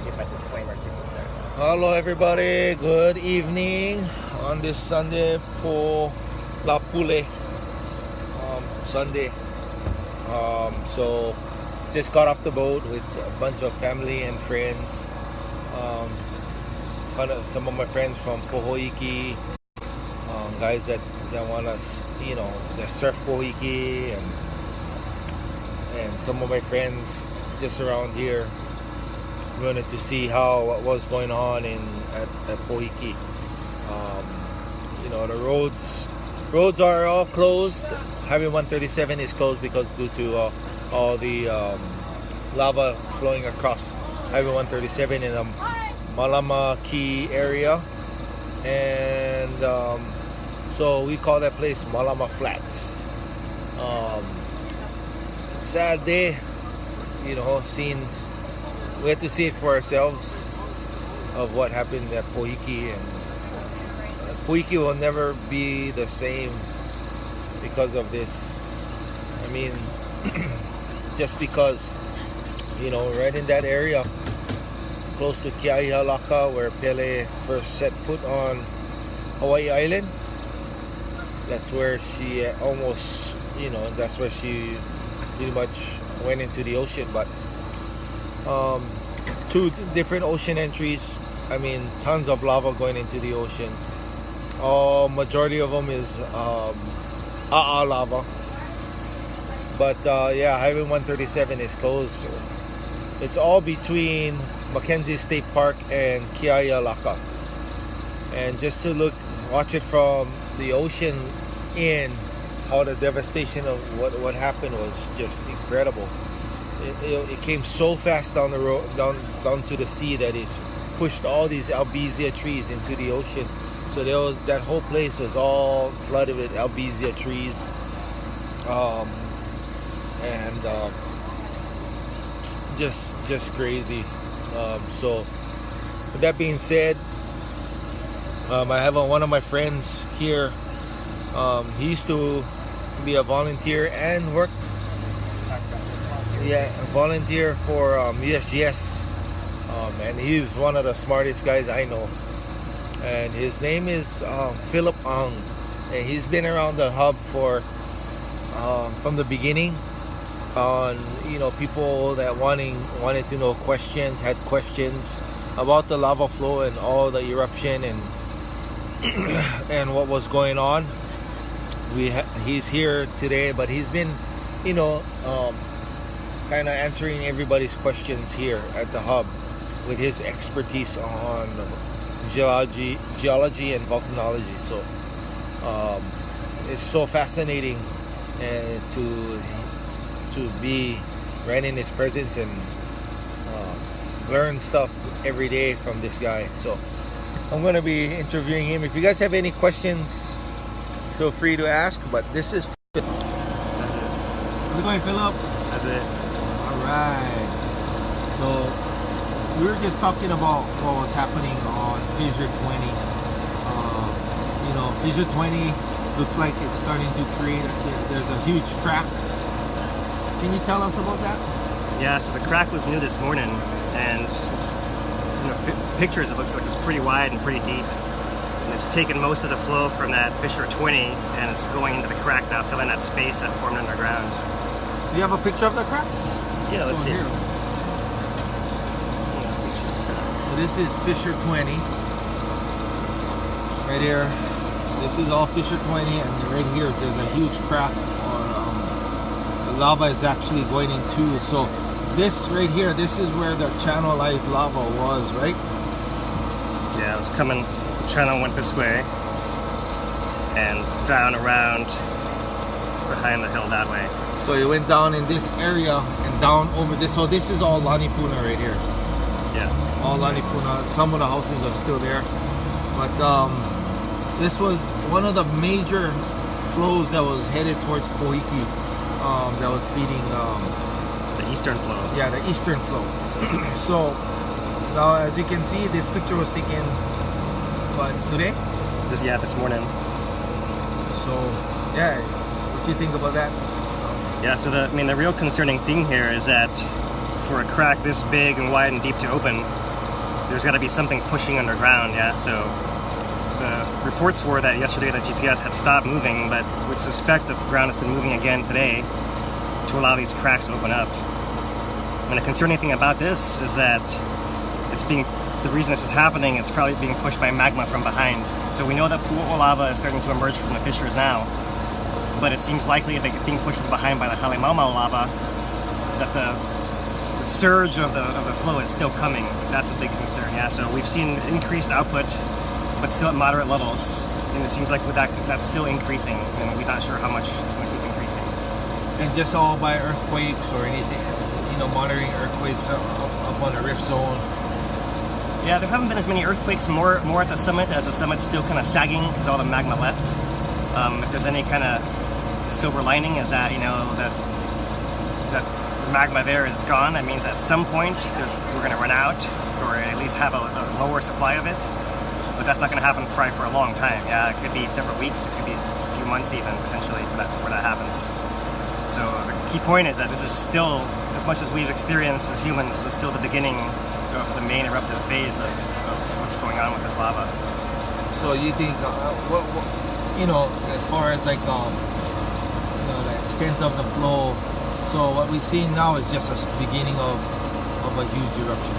keep a disclaimer to start. Hello everybody, good evening on this Sunday po Lapule Sunday. So just got off the boat with a bunch of family and friends. Some of my friends from Pohoiki, guys that want us, that surf Pohoiki, and some of my friends just around here wanted to see what was going on at Pohoiki. The roads are all closed. Highway 137 is closed because due to all the lava flowing across Highway 137 in the Malama Key area, and so we call that place Malama Flats. Sad day, scenes. We had to see it for ourselves of what happened at Pohoiki, and Pohoiki will never be the same because of this. I mean, just because, right in that area, close to Kīlauea, where Pele first set foot on Hawaii Island, that's where she almost, that's where she pretty much went into the ocean. But two different ocean entries. I mean, tons of lava going into the ocean. Majority of them is lava. But Highway 137 is closed. It's all between Mackenzie State Park and Kīlauea. And just to watch it from the ocean how the devastation of what happened was just incredible. It came so fast down the road, down to the sea, that it's pushed all these albizia trees into the ocean. So that whole place was all flooded with albizia trees, and just crazy. So with that being said, I have one of my friends here. He used to be a volunteer and work. Volunteer for USGS, and he's one of the smartest guys I know. And his name is Philip Ang, and he's been around the hub from the beginning. On people that wanted to know had questions about the lava flow and all the eruption and and what was going on. He's here today, but he's been kind of answering everybody's questions here at the hub with his expertise on geology and volcanology. So it's so fascinating to be right in his presence and learn stuff every day from this guy. So I'm going to be interviewing him. If you guys have any questions, feel free to ask. But this is That's it. How's it going, Philip? That's it. Alright, so we were just talking about what was happening on Fissure 20. Fissure 20 looks like it's starting to create, there's a huge crack. Can you tell us about that? Yeah, so the crack was new this morning, and from the pictures it looks like it's pretty wide and pretty deep. And it's taken most of the flow from that Fissure 20, and it's going into the crack now, filling that space that formed underground. Do you have a picture of the crack? Yeah, let's see. Here. So this is Fissure 20. Right here. This is all Fissure 20, and right here there's a huge crack. The lava is actually going into. So this right here, this is where the channelized lava was, right? Yeah, it was coming. The channel went this way and down around behind the hill that way. So it went down in this area and down over this. So this is all Lanipuna right here. Yeah. All Lanipuna. Some of the houses are still there. But this was one of the major flows that was headed towards Pohoiki, that was feeding the eastern flow. Yeah, the eastern flow. So now, as you can see, this picture was taken today? This morning. So yeah, what do you think about that? Yeah, so the real concerning thing here is that for a crack this big and wide and deep to open, there's got to be something pushing underground, yeah. So the reports were that yesterday the GPS had stopped moving, but we suspect the ground has been moving again today to allow these cracks to open up. And the concerning thing about this is that the reason this is happening, it's probably being pushed by magma from behind. So we know that Pu'o lava is starting to emerge from the fissures now, but it seems likely that being pushed from behind by the Halemaumau lava, that the surge of the flow is still coming. That's a big concern, yeah. So we've seen increased output, but still at moderate levels, and it seems like with that's still increasing, and we're not sure how much it's going to keep increasing. And just all by earthquakes or anything, monitoring earthquakes up on the rift zone. Yeah, there haven't been as many earthquakes, more at the summit, as the summit's still kind of sagging because all the magma left. If there's any kind of silver lining, is that that the magma there is gone. That means at some point we're going to run out, or at least have a lower supply of it. But that's not going to happen probably for a long time. Yeah, it could be several weeks, it could be a few months even potentially before that happens. So the key point is that this is still, as much as we've experienced as humans, this is still the beginning of the main eruptive phase of what's going on with this lava. So you think, as far as like, the extent of the flow, so what we're seeing now is just a beginning of a huge eruption.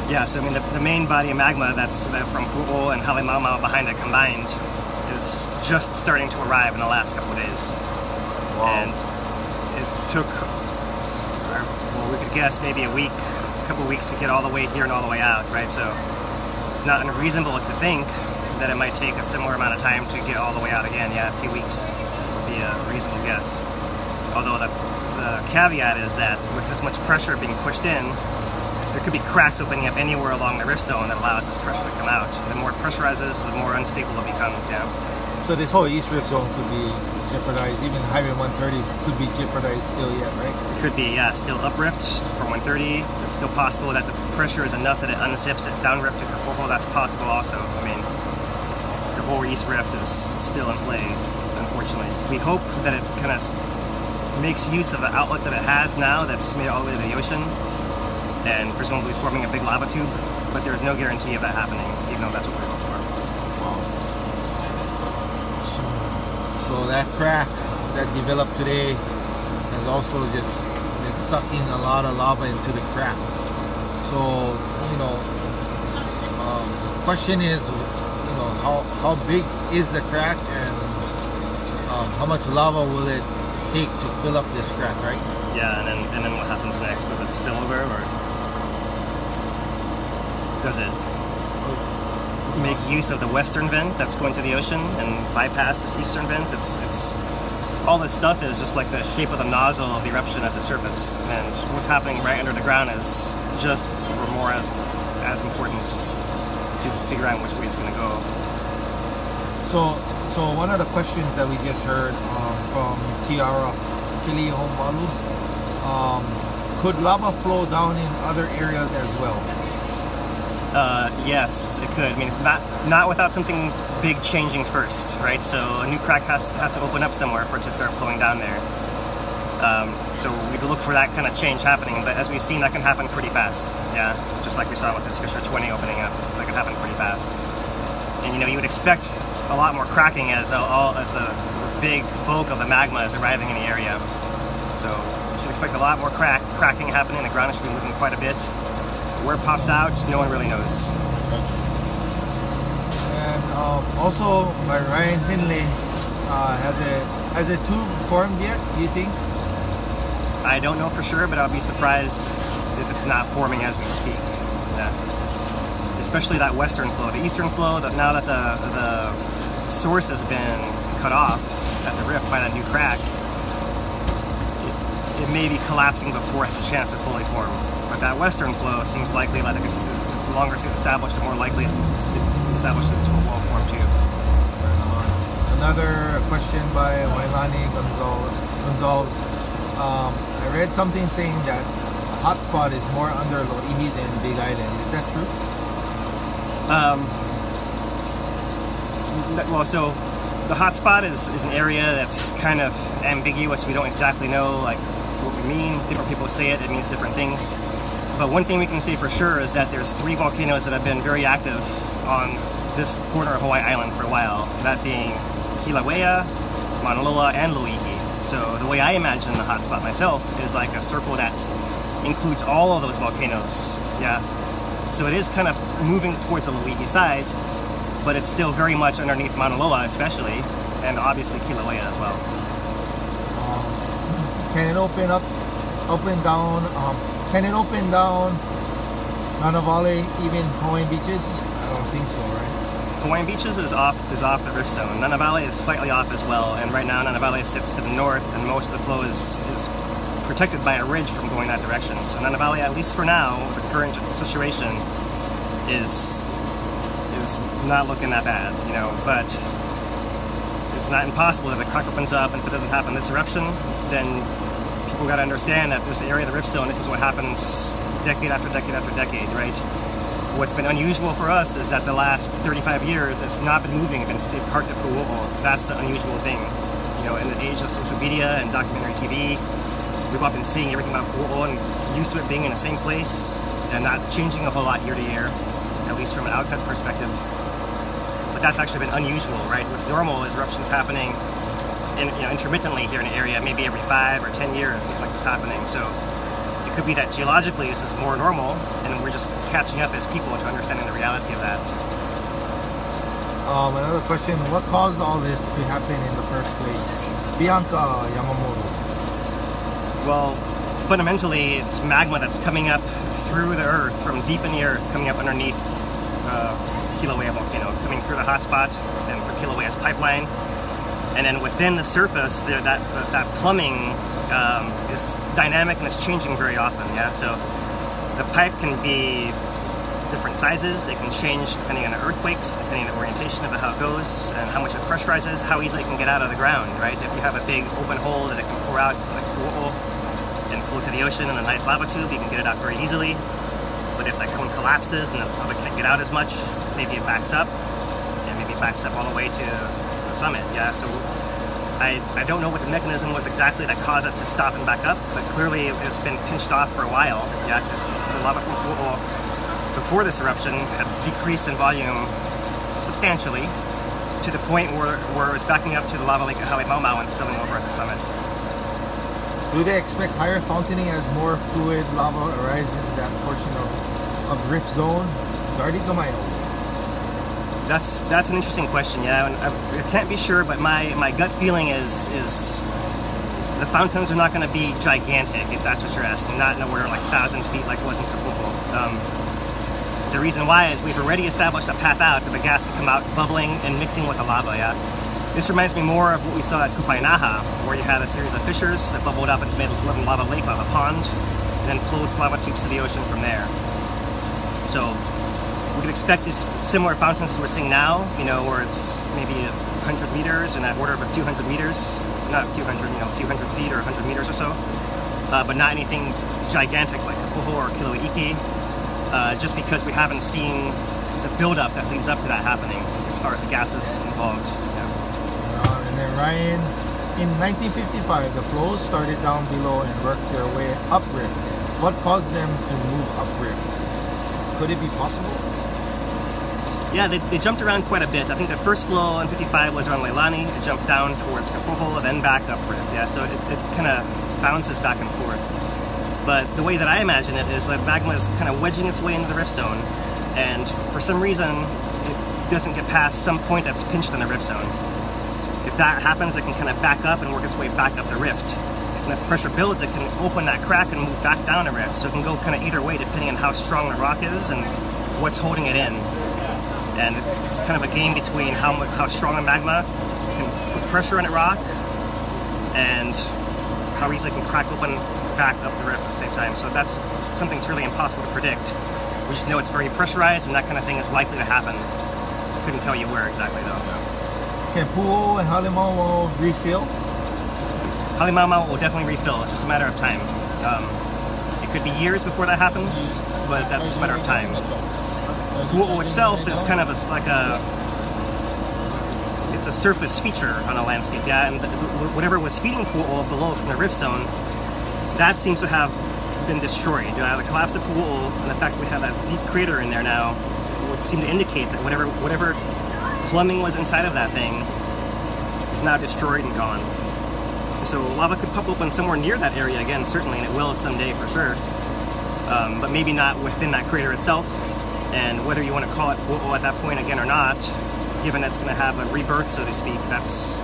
Yeah, so I mean the main body of magma that's from Pu'o and Halemaumau behind it combined is just starting to arrive in the last couple of days. Wow. And it took, well, we could guess maybe a couple of weeks to get all the way here and all the way out, right? So it's not unreasonable to think that it might take a similar amount of time to get all the way out again. Yeah, a few weeks would be a reasonable guess. Although the caveat is that with this much pressure being pushed in, there could be cracks opening up anywhere along the rift zone that allows this pressure to come out. The more it pressurizes, the more unstable it becomes, yeah. So this whole east rift zone could be jeopardized, even Highway 130 could be jeopardized still yet, right? It could be, yeah, still uprift for 130. It's still possible that the pressure is enough that it unzips it downrift to Kapoho. That's possible also. I mean, the whole east rift is still in play, unfortunately. We hope that it kind of makes use of the outlet that it has now that's made it all the way to the ocean, and presumably is forming a big lava tube, but there's no guarantee of that happening, even though that's what we hope for. Wow. So that crack that developed today has also just been sucking a lot of lava into the crack. So, the question is, how big is the crack, and how much lava will it take to fill up this crack, right? Yeah, and then what happens next? Does it spill over, or does it make use of the western vent that's going to the ocean and bypass this eastern vent? It's all this stuff is just like the shape of the nozzle of the eruption at the surface, and what's happening right under the ground is just or more as important to figure out which way it's going to go. So one of the questions that we just heard from Tiara Kīlauea, could lava flow down in other areas as well? Yes, it could. I mean, not without something big changing first, right? So a new crack has to open up somewhere for it to start flowing down there. So we'd look for that kind of change happening, but as we've seen, that can happen pretty fast. Yeah, just like we saw with this Fissure 20 opening up, that can happen pretty fast. And you would expect a lot more cracking as the big bulk of the magma is arriving in the area. So you should expect a lot more cracking happening. The ground should be moving quite a bit. Where it pops out, no one really knows. And also, by Ryan Finlay, has a tube formed yet, do you think? I don't know for sure, but I'll be surprised if it's not forming as we speak. Yeah. Especially that western flow. The eastern flow, now that the source has been cut off at the rift by that new crack, it may be collapsing before it has a chance to fully form. But that western flow seems likely, like the longer it gets established, the more likely it establishes into a wall form too. Another question by Wailani Gonzalez. I read something saying that the hotspot is more under Loihi than Big Island. Is that true? Well, so the hotspot is an area that's kind of ambiguous. We don't exactly know what we mean. Different people say it means different things. But one thing we can say for sure is that there's 3 volcanoes that have been very active on this corner of Hawaii Island for a while, that being Kīlauea, Mauna Loa, and Loihi. So the way I imagine the hotspot myself is like a circle that includes all of those volcanoes. Yeah. So it is kind of moving towards the Loihi side, but it's still very much underneath Mauna Loa especially, and obviously Kīlauea as well. Can it open up, down? Can it open down Nanavale, even Hawaiian beaches? I don't think so, right? Hawaiian beaches is off the rift zone. Nanavale is slightly off as well, and right now Nanavale sits to the north, and most of the flow is protected by a ridge from going that direction. So Nanavale, at least for now, the current situation is not looking that bad, you know. But it's not impossible that the crack opens up, and if it doesn't happen this eruption, then people got to understand that this area of the rift zone, this is what happens decade after decade after decade, right? What's been unusual for us is that the last 35 years, it's not been moving, it's stayed parked at Pu'u'o. That's the unusual thing. You know, in the age of social media and documentary TV, we've all been seeing everything about Pu'u'o and used to it being in the same place and not changing a whole lot year to year, at least from an outside perspective. But that's actually been unusual, right? What's normal is eruptions happening intermittently here in the area, maybe every 5 or 10 years, something like this happening. So it could be that geologically this is more normal, and we're just catching up as people to understanding the reality of that. Another question, what caused all this to happen in the first place? Bianca Yamamoto. Well, fundamentally, it's magma that's coming up through the earth, from deep in the earth, coming up underneath Kīlauea volcano, coming through the hotspot and through Kilauea's pipeline. And then within the surface, that plumbing is dynamic and it's changing very often. Yeah, so the pipe can be different sizes. It can change depending on the earthquakes, depending on the orientation of how it goes, and how much it pressurizes, how easily it can get out of the ground. Right? If you have a big open hole that it can pour out like Pu'u'o and flow to the ocean in a nice lava tube, you can get it out very easily. But if that cone collapses and the lava can't get out as much, maybe it backs up, and maybe it backs up all the way to the summit. Yeah, so I don't know what the mechanism was exactly that caused it to stop and back up, but clearly it's been pinched off for a while. Yeah, because the lava from Pu'u'o before this eruption had decreased in volume substantially to the point where it was backing up to the lava lake at Halemau and spilling over at the summit. Do they expect higher fountaining as more fluid lava arises in that portion of rift zone? That's an interesting question, yeah. And I can't be sure, but my gut feeling is the fountains are not going to be gigantic, if that's what you're asking. Not nowhere like 1,000 feet like it was in Pu'u'o. The reason why is we've already established a path out to the gas to come out bubbling and mixing with the lava, yeah. This reminds me more of what we saw at Kupainaha, where you had a series of fissures that bubbled up and made a little lava lake, lava pond, and then flowed lava tubes to the ocean from there. So we could expect these similar fountains as we're seeing now, you know, where it's maybe 100 meters in that order of a few hundred meters, not a few hundred, you know, a few hundred feet or 100 meters or so, but not anything gigantic like Pu'u'o or Kīlauea, just because we haven't seen the buildup that leads up to that happening as far as the gases involved. Yeah. And then Ryan, in 1955, the flows started down below and worked their way uprift. What caused them to move uprift? Could it be possible? Yeah, they jumped around quite a bit. I think the first flow in 55 was around Leilani. It jumped down towards Kapoho, then back uprift. Yeah, so it kind of bounces back and forth. But the way that I imagine it is that magma is kind of wedging its way into the rift zone, and for some reason, it doesn't get past some point that's pinched in the rift zone. If that happens, it can kind of back up and work its way back up the rift. If enough pressure builds, it can open that crack and move back down the rift. So it can go kind of either way depending on how strong the rock is and what's holding it in. And it's kind of a game between how strong the magma can put pressure on the rock and how easily it can crack open back up the rift at the same time. So that's something that's really impossible to predict. We just know it's very pressurized and that kind of thing is likely to happen. Couldn't tell you where exactly though. Can Pu'u'o and Halemau refill? Halemau will definitely refill. It's just a matter of time. It could be years before that happens, but that's just a matter of time. Pu'u'o itself is kind of it's a surface feature on a landscape, yeah, and whatever was feeding Pu'u'o below from the rift zone, that seems to have been destroyed. The collapse of Pu'u'o and the fact that we have that deep crater in there now would seem to indicate that whatever plumbing was inside of that thing is now destroyed and gone. So lava could pop open somewhere near that area again, certainly, and it will someday for sure. But maybe not within that crater itself. And whether you want to call it Pu'u'o at that point again or not, given that's going to have a rebirth, so to speak, that's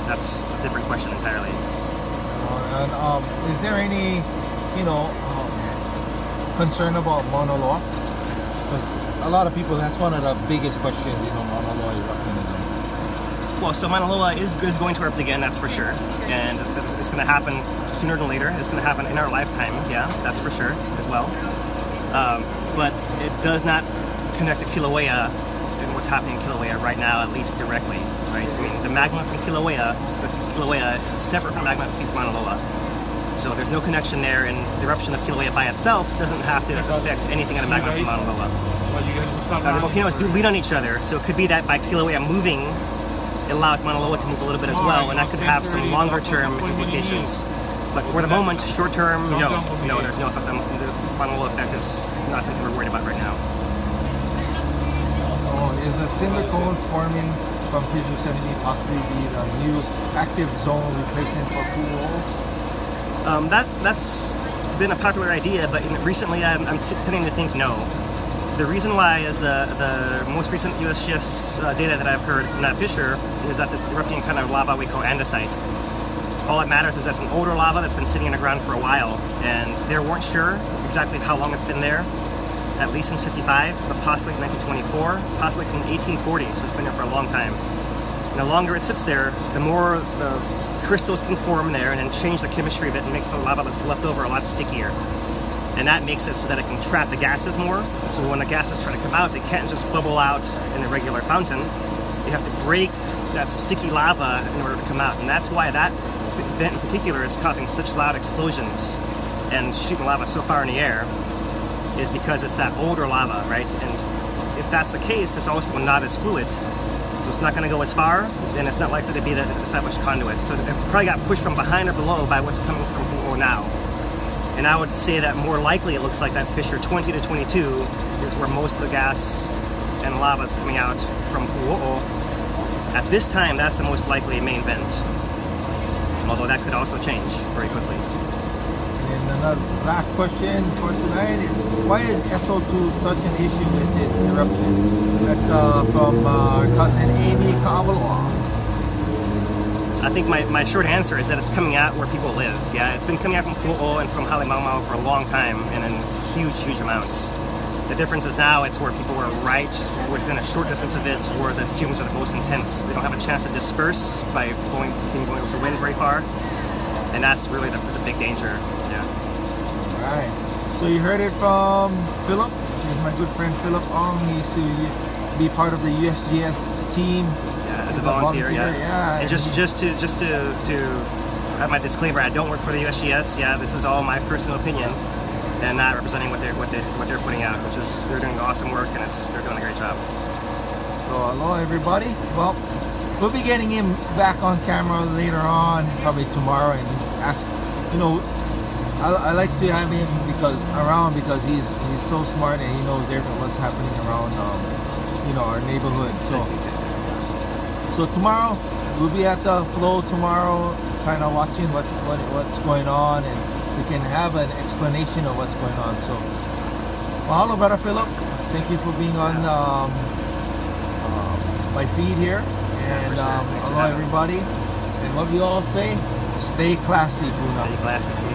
a different question entirely. And is there any, concern about Mauna Loa? Because a lot of people, that's one of the biggest questions, Mauna Loa erupting again. Well, so Mauna Loa is going to erupt again, that's for sure. And it's going to happen sooner than later. It's going to happen in our lifetimes, yeah, that's for sure, as well. But it does not connect to Kīlauea and what's happening in Kīlauea right now, at least directly, right? I mean, the magma from Kīlauea is separate from magma that feeds Mauna Loa. So there's no connection there, and the eruption of Kīlauea by itself doesn't have to affect anything in the magma from Mauna Loa. The volcanoes do lean on each other, so it could be that by Kīlauea moving, it allows Mauna Loa to move a little bit as well, and that could have some longer-term implications. But for the moment, short-term, no, there's no effect. The Mauna Loa effect is not something we're worried about right now. Is the cinder cone forming from Fissure 70 possibly be the new active zone replacement for Pu'u'o? That's been a popular idea, but recently I'm tending to think no. The reason why is the most recent USGS data that I've heard from that fissure is that it's erupting kind of lava we call andesite. All that matters is that's an older lava that's been sitting in the ground for a while, and they weren't sure exactly how long it's been there, at least since 55, but possibly 1924, possibly from 1840, so it's been there for a long time. And the longer it sits there, the more the crystals can form there and then change the chemistry of it and makes the lava that's left over a lot stickier. And that makes it so that it can trap the gases more. So when the gases try to come out, they can't just bubble out in a regular fountain. They have to break that sticky lava in order to come out. And that's why that event in particular is causing such loud explosions and shooting lava so far in the air, is because it's that older lava, right? And if that's the case, it's also not as fluid. So it's not going to go as far, then it's not likely to be the established conduit. So it probably got pushed from behind or below by what's coming from Pu'u'o now. And I would say that more likely it looks like that fissure 20 to 22 is where most of the gas and lava is coming out from Pu'u'o. At this time, that's the most likely main vent. Although that could also change very quickly. And another last question for tonight is, why is SO2 such an issue with this eruption? That's from our cousin Amy Kīlauea. I think my short answer is that it's coming out where people live. Yeah, it's been coming out from Pu'u'o and from Halemaumau for a long time and in huge amounts. The difference is now it's where people are right within a short distance of it, where the fumes are the most intense. They don't have a chance to disperse by going with the wind very far, and that's really the big danger. Yeah. All right. So you heard it from Philip. He's my good friend Philip Ong. He used to be part of the USGS team. Yeah, as a volunteer. Yeah. And just to have my disclaimer, I don't work for the USGS. Yeah, this is all my personal opinion, and not representing what they're putting out, which is they're doing awesome work and they're doing a great job. So hello everybody. Well, we'll be getting him back on camera later on, probably tomorrow, and ask. I like to have him because he's so smart and he knows everything what's happening around our neighborhood. So tomorrow we'll be at the flow tomorrow, kind of watching what's going on, and we can have an explanation of what's going on. So, well, hello, brother Philip. Thank you for being on my feed here. And hello, everybody. And what we all say, stay classy, Bruno. Stay classy, Bruno.